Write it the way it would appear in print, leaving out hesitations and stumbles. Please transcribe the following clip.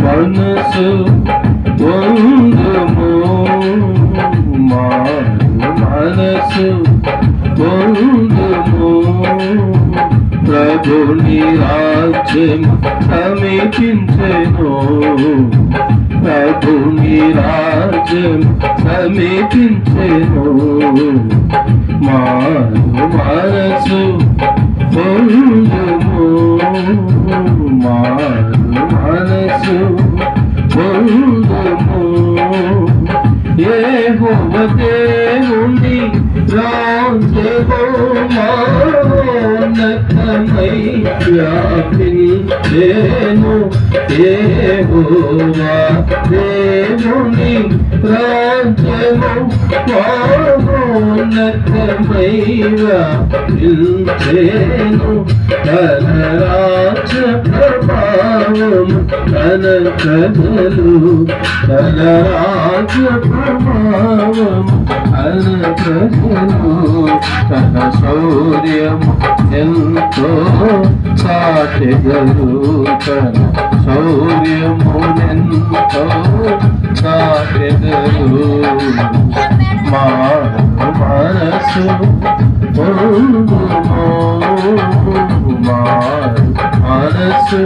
మనసు పొందుము, మనసు పొందుము. ప్రభుని రాజ్యం సమీపించెను, ప్రభుని రాజ్యం సమీపించెను. మనసు పొందుము, మనసు పొందుము. యెహోవా దేవుని రాజ్యము మహోన్నతమై వ్యాపించెను. యెహోవా దేవుని రాజ్యము మహోన్నతమై వ్యాపించెను. తన రాజ్య ప్రభావం తన ప్రజలు, తన రాజ్య ప్రభావం తన ప్రజలు. తన శౌర్యము ఎంతో సాటెదరు, తన శౌర్యము ఎంతో సాటెదరు. మనసు పొందుము, మనసు